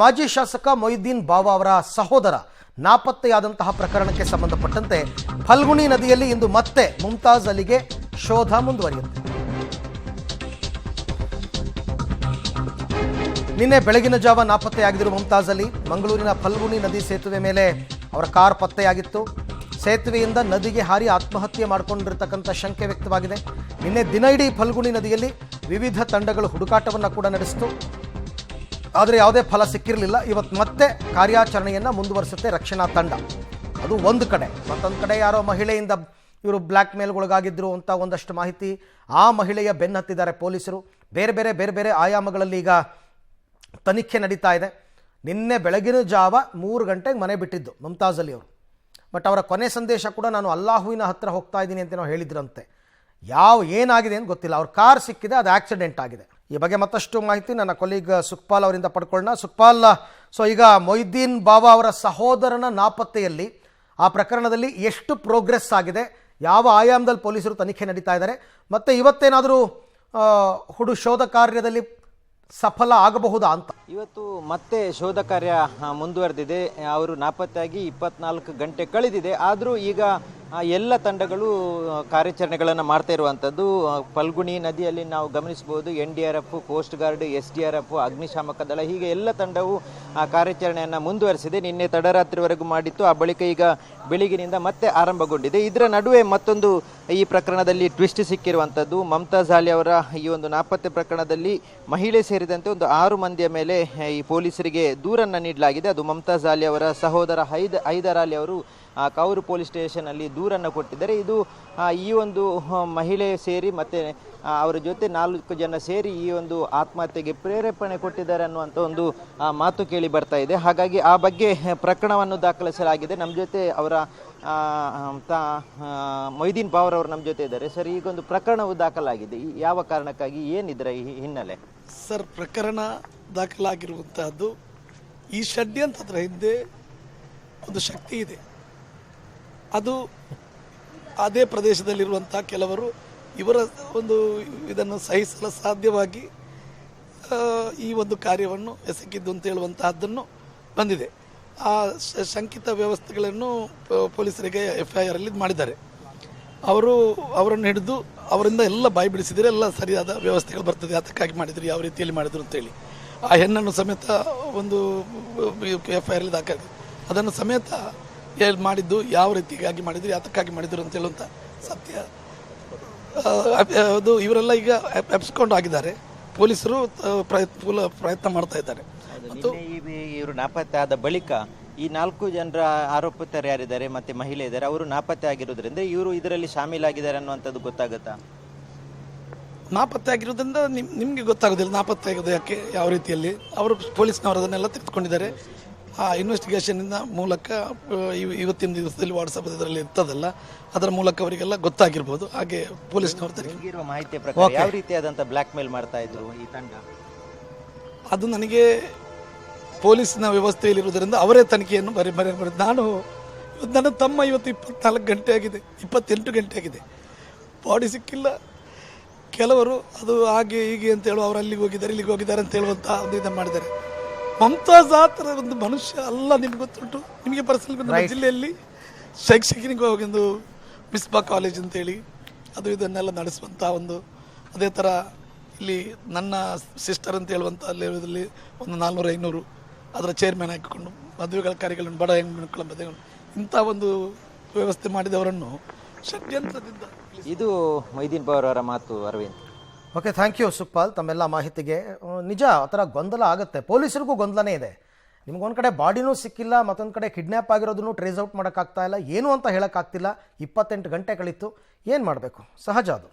ಮಾಜಿ ಶಾಸಕ ಮೊಹಿದ್ದೀನ್ ಬಾವಾ ಅವರ ಸಹೋದರ ನಾಪತ್ತೆಯಾದಂತಹ ಪ್ರಕರಣಕ್ಕೆ ಸಂಬಂಧಪಟ್ಟಂತೆ ಫಲ್ಗುಣಿ ನದಿಯಲ್ಲಿ ಇಂದು ಮತ್ತೆ ಮುಮ್ತಾಜ್ ಅಲಿಗೆ ಶೋಧ ಮುಂದುವರಿಯುತ್ತೆ. ನಿನ್ನೆ ಬೆಳಗಿನ ಜಾವ ನಾಪತ್ತೆಯಾಗಿದ್ದರು ಮುಮ್ತಾಜ್ ಅಲಿ. ಮಂಗಳೂರಿನ ಫಲ್ಗುಣಿ ನದಿ ಸೇತುವೆ ಮೇಲೆ ಅವರ ಕಾರ್ ಪತ್ತೆಯಾಗಿತ್ತು. ಸೇತುವೆಯಿಂದ ನದಿಗೆ ಹಾರಿ ಆತ್ಮಹತ್ಯೆ ಮಾಡಿಕೊಂಡಿರತಕ್ಕಂಥ ಶಂಕೆ ವ್ಯಕ್ತವಾಗಿದೆ. ನಿನ್ನೆ ದಿನ ಇಡೀ ಫಲ್ಗುಣಿ ನದಿಯಲ್ಲಿ ವಿವಿಧ ತಂಡಗಳು ಹುಡುಕಾಟವನ್ನು ಕೂಡ ನಡೆಸಿತು. ಆದರೆ ಯಾವುದೇ ಫಲ ಸಿಕ್ಕಿರಲಿಲ್ಲ. ಇವತ್ತು ಮತ್ತೆ ಕಾರ್ಯಾಚರಣೆಯನ್ನು ಮುಂದುವರಿಸುತ್ತೆ ರಕ್ಷಣಾ ತಂಡ. ಅದು ಒಂದು ಕಡೆ. ಮತ್ತೊಂದು ಕಡೆ ಯಾರೋ ಮಹಿಳೆಯಿಂದ ಇವರು ಬ್ಲ್ಯಾಕ್ ಮೇಲ್ಗೊಳಗಾಗಿದ್ದರು ಅಂತ ಒಂದಷ್ಟು ಮಾಹಿತಿ. ಆ ಮಹಿಳೆಯ ಬೆನ್ನತ್ತಿದ್ದಾರೆ ಪೊಲೀಸರು. ಬೇರೆ ಬೇರೆ ಆಯಾಮಗಳಲ್ಲಿ ಈಗ ತನಿಖೆ ನಡೀತಾ ಇದೆ. ನಿನ್ನೆ ಬೆಳಗಿನ ಜಾವ 3 ಗಂಟೆಗೆ ಮನೆ ಬಿಟ್ಟಿದ್ದು ಮುಮ್ತಾಜ್ ಅಲಿ ಅವರು. ಬಟ್ ಅವರ ಕೊನೆ ಸಂದೇಶ ಕೂಡ ನಾನು ಅಲ್ಲಾಹುವಿನ ಹತ್ರ ಹೋಗ್ತಾ ಇದ್ದೀನಿ ಅಂತ ನಾವು ಹೇಳಿದ್ರಂತೆ. ಏನಾಗಿದೆ ಅಂತ ಗೊತ್ತಿಲ್ಲ. ಅವ್ರ ಕಾರ್ ಸಿಕ್ಕಿದೆ, ಅದು ಆಕ್ಸಿಡೆಂಟ್ ಆಗಿದೆ. ಈ ಬಗ್ಗೆ ಮತ್ತಷ್ಟು ಮಾಹಿತಿ ನನ್ನ ಕೊಲೀಗ್ ಸುಖಪಾಲ್ ಅವರಿಂದ ಪಡ್ಕೊಳ್ಳೋಣ. ಸುಖಪಾಲ್, ಈಗ ಮೊಹಿದ್ದೀನ್ ಬಾವಾ ಅವರ ಸಹೋದರನ ನಾಪತ್ತೆಯಲ್ಲಿ ಆ ಪ್ರಕರಣದಲ್ಲಿ ಎಷ್ಟು ಪ್ರೋಗ್ರೆಸ್ ಆಗಿದೆ, ಯಾವ ಆಯಾಮದಲ್ಲಿ ಪೊಲೀಸರು ತನಿಖೆ ನಡೀತಾ ಇದ್ದಾರೆ, ಮತ್ತು ಇವತ್ತೇನಾದರೂ ಶೋಧ ಕಾರ್ಯದಲ್ಲಿ ಸಫಲ ಆಗಬಹುದಾ ಅಂತ? ಇವತ್ತು ಮತ್ತೆ ಶೋಧ ಕಾರ್ಯ ಮುಂದುವರೆದಿದೆ. ಅವರು ನಾಪತ್ತೆಯಾಗಿ 24 ಗಂಟೆ ಕಳೆದಿದೆ. ಆದರೂ ಈಗ ಎಲ್ಲ ತಂಡಗಳು ಕಾರ್ಯಾಚರಣೆಗಳನ್ನು ಮಾಡ್ತಾ ಇರುವಂಥದ್ದು. ಫಲ್ಗುಣಿ ನದಿಯಲ್ಲಿ ನಾವು ಗಮನಿಸಬಹುದು NDRF, ಕೋಸ್ಟ್ ಗಾರ್ಡ್, SDRF, ಅಗ್ನಿಶಾಮಕ ದಳ, ಹೀಗೆ ಎಲ್ಲ ತಂಡವು ಕಾರ್ಯಾಚರಣೆಯನ್ನು ಮುಂದುವರೆಸಿದೆ. ನಿನ್ನೆ ತಡರಾತ್ರಿವರೆಗೂ ಮಾಡಿತ್ತು. ಆ ಬಳಿಕ ಈಗ ಬೆಳಗಿನಿಂದ ಮತ್ತೆ ಆರಂಭಗೊಂಡಿದೆ. ಇದರ ನಡುವೆ ಮತ್ತೊಂದು ಈ ಪ್ರಕರಣದಲ್ಲಿ ಟ್ವಿಸ್ಟ್ ಸಿಕ್ಕಿರುವಂಥದ್ದು. ಮುಮ್ತಾಜ್ ಅಲಿ ಅವರ ಈ ಒಂದು ನಾಪತ್ತೆ ಪ್ರಕರಣದಲ್ಲಿ ಮಹಿಳೆ ಸೇರಿದಂತೆ ಒಂದು 6 ಮಂದಿಯ ಮೇಲೆ ಈ ಪೊಲೀಸರಿಗೆ ದೂರನ್ನು ನೀಡಲಾಗಿದೆ. ಅದು ಮುಮ್ತಾಜ್ ಅಲಿ ಅವರ ಸಹೋದರ ಹೈದರ್ ಅಲಿ ಅವರು ಕೌರು ಪೊಲೀಸ್ ಸ್ಟೇಷನಲ್ಲಿ ದೂರನ್ನು ಕೊಟ್ಟಿದ್ದಾರೆ. ಇದು ಈ ಒಂದು ಮಹಿಳೆ ಸೇರಿ ಮತ್ತು ಅವರ ಜೊತೆ 4 ಜನ ಸೇರಿ ಈ ಒಂದು ಆತ್ಮಹತ್ಯೆಗೆ ಪ್ರೇರೇಪಣೆ ಕೊಟ್ಟಿದ್ದಾರೆ ಅನ್ನುವಂಥ ಒಂದು ಮಾತು ಕೇಳಿ ಬರ್ತಾ ಇದೆ. ಹಾಗಾಗಿ ಆ ಬಗ್ಗೆ ಪ್ರಕರಣವನ್ನು ದಾಖಲಿಸಲಾಗಿದೆ. ನಮ್ಮ ಜೊತೆ ಅವರ ಮೊಹಿದ್ದೀನ್ ಬಾವರ್ ಅವರು ನಮ್ಮ ಜೊತೆ ಇದ್ದಾರೆ. ಸರ್, ಈಗೊಂದು ಪ್ರಕರಣವು ದಾಖಲಾಗಿದೆ. ಯಾವ ಕಾರಣಕ್ಕಾಗಿ, ಏನಿದ್ರ ಈ ಹಿನ್ನೆಲೆ? ಸರ್, ಪ್ರಕರಣ ದಾಖಲಾಗಿರುವಂತಹದ್ದು ಈ ಷಡ್ಯಂತ್ರದ ಹಿಂದೆ ಒಂದು ಶಕ್ತಿ ಇದೆ. ಅದು ಅದೇ ಪ್ರದೇಶದಲ್ಲಿರುವಂಥ ಕೆಲವರು ಇವರ ಒಂದು ಇದನ್ನು ಸಹಿಸಲು ಸಾಧ್ಯವಾಗಿ ಈ ಒಂದು ಕಾರ್ಯವನ್ನು ಎಸಗಿದ್ದು ಅಂತ ಹೇಳುವಂತಹದ್ದನ್ನು ಬಂದಿದೆ. ಆ ಶಂಕಿತ ವ್ಯವಸ್ಥೆಗಳನ್ನು ಪೊಲೀಸರಿಗೆ FIR ಅಲ್ಲಿ ಮಾಡಿದ್ದಾರೆ. ಅವರನ್ನು ಹಿಡಿದು ಅವರಿಂದ ಎಲ್ಲ ಬಾಯಿ ಬಿಡಿಸಿದರೆ ಎಲ್ಲ ಸರಿಯಾದ ವ್ಯವಸ್ಥೆಗಳು ಬರ್ತದೆ, ಅದಕ್ಕಾಗಿ ಮಾಡಿದ್ರು, ಯಾವ ರೀತಿಯಲ್ಲಿ ಮಾಡಿದ್ರು ಅಂತೇಳಿ. ಆ ಹೆಣ್ಣನ್ನು ಸಮೇತ ಒಂದು FIR ಅಲ್ಲಿ ದಾಖಲಾಗಿದೆ. ಅದನ್ನು ಸಮೇತ ಮಾಡಿದ್ದು ಯಾವ ರೀತಿಯಾಗಿ ಮಾಡಿದ್ರು, ಯಾತಕ್ಕಾಗಿ ಮಾಡಿದ್ರು ಅಂತ ಹೇಳುವಂಥ ಸತ್ಯ ಅದು ಇವರೆಲ್ಲ ಈಗ ಎಬ್ಸ್ಕೊಂಡು ಆಗಿದ್ದಾರೆ. ಪೊಲೀಸರು ಪ್ರಯತ್ನ ಮಾಡ್ತಾ ಇದ್ದಾರೆ. ಇವರು ನಾಪತ್ತೆ ಆದ ಬಳಿಕ ಈ 4 ಜನರ ಆರೋಪಿತರು ಯಾರಿದ್ದಾರೆ ಮತ್ತೆ ಮಹಿಳೆ ಇದ್ದಾರೆ, ಅವರು ನಾಪತ್ತೆ ಆಗಿರೋದ್ರಿಂದ ಇವರು ಇದರಲ್ಲಿ ಶಾಮೀಲಾಗಿದ್ದಾರೆ ಅನ್ನುವಂಥದ್ದು ಗೊತ್ತಾಗುತ್ತಾ? ನಾಪತ್ತೆ ಆಗಿರೋದ್ರಿಂದ ನಿಮಗೆ ಗೊತ್ತಾಗೋದಿಲ್ಲ ನಾಪತ್ತೆ ಆಗೋದು ಯಾಕೆ, ಯಾವ ರೀತಿಯಲ್ಲಿ. ಅವರು ಪೊಲೀಸ್ನವರು ಅದನ್ನೆಲ್ಲ ತೆಗೆದುಕೊಂಡಿದ್ದಾರೆ. ಆ ಇನ್ವೆಸ್ಟಿಗೇಷನಿಂದ ಮೂಲಕ ಇವತ್ತಿನ ದಿವಸದಲ್ಲಿ ವಾಟ್ಸಪ್ ಇದರಲ್ಲಿ ಇರ್ತದಲ್ಲ, ಅದರ ಮೂಲಕ ಅವರಿಗೆಲ್ಲ ಗೊತ್ತಾಗಿರ್ಬೋದು. ಹಾಗೆ ಪೊಲೀಸ್ನವರು ಮಾಹಿತಿ ಪ್ರಕಾರ ಯಾವ ರೀತಿಯಾದಂಥ ಬ್ಲ್ಯಾಕ್ ಮೇಲ್ ಮಾಡ್ತಾ ಇದ್ರು ಈ ತಂಡ, ಅದು ನನಗೆ ಪೊಲೀಸ್ನ ವ್ಯವಸ್ಥೆಯಲ್ಲಿರುವುದರಿಂದ ಅವರೇ ತನಿಖೆಯನ್ನು ನಾನು ನನ್ನ ತಮ್ಮ ಇವತ್ತು 24 ಗಂಟೆ ಆಗಿದೆ, 28 ಗಂಟೆ ಆಗಿದೆ, ಬಾಡಿ ಸಿಕ್ಕಿಲ್ಲ. ಕೆಲವರು ಅದು ಹಾಗೆ ಹೀಗೆ ಅಂತ ಹೇಳುವ ಅವರು ಅಲ್ಲಿಗೆ ಹೋಗಿದ್ದಾರೆ ಇಲ್ಲಿಗೆ ಹೋಗಿದ್ದಾರೆ ಅಂತ ಹೇಳುವಂಥ ಒಂದು ಇದನ್ನು ಮಾಡಿದ್ದಾರೆ. ಮುಮ್ತಾಜ್ ಆ ಥರ ಒಂದು ಮನುಷ್ಯ ಅಲ್ಲ. ನಿಮ್ಗೆ ಗೊತ್ತುಂಟು, ನಿಮಗೆ ಪರ್ಸನಲ್ ನಮ್ಮ ಜಿಲ್ಲೆಯಲ್ಲಿ ಶೈಕ್ಷಣಿಕವಾಗಿ ಒಂದು ಮಿಸ್ಬಾ ಕಾಲೇಜ್ ಅಂತೇಳಿ ಅದು ಇದನ್ನೆಲ್ಲ ನಡೆಸುವಂಥ ಒಂದು, ಅದೇ ಥರ ಇಲ್ಲಿ ನನ್ನ ಸಿಸ್ಟರ್ ಅಂತ ಹೇಳುವಂಥ ಲೆವೆಲಲ್ಲಿ ಒಂದು 400-500 ಅದರ ಚೇರ್ಮನ್ ಹಾಕಿಕೊಂಡು ಮದುವೆಗಳ ಕಾರ್ಯಗಳನ್ನು ಬಡ ಹೆಣ್ಮಕ್ಳ ಮದುವೆಗಳು ಇಂಥ ಒಂದು ವ್ಯವಸ್ಥೆ ಮಾಡಿದವರನ್ನು ಷಡ್ಯಂತ್ರದಿಂದ. ಇದು ಮೊಹಿದ್ದೀನ್ ಬಾವರ್ ಅವರ ಮಾತು. Arvind, okay, thank you Sukhpal ತಮ್ಮೆಲ್ಲ ಮಾಹಿತಿಗೆ. ನಿಜ ಆ ಥರ ಗೊಂದಲ ಆಗುತ್ತೆ, ಪೊಲೀಸರಿಗೂ ಗೊಂದಲನೇ ಇದೆ. ನಿಮ್ಗೊಂದು ಕಡೆ ಬಾಡಿನೂ ಸಿಕ್ಕಿಲ್ಲ, ಮತ್ತೊಂದು ಕಡೆ ಕಿಡ್ನ್ಯಾಪ್ ಆಗಿರೋದನ್ನು ಟ್ರೇಸ್ ಔಟ್ ಮಾಡೋಕ್ಕಾಗ್ತಾ ಇಲ್ಲ, ಏನು ಅಂತ ಹೇಳೋಕ್ಕಾಗ್ತಿಲ್ಲ. 28 ಗಂಟೆ ಕಳೀತು, ಏನು ಮಾಡಬೇಕು, ಸಹಜ ಅದು.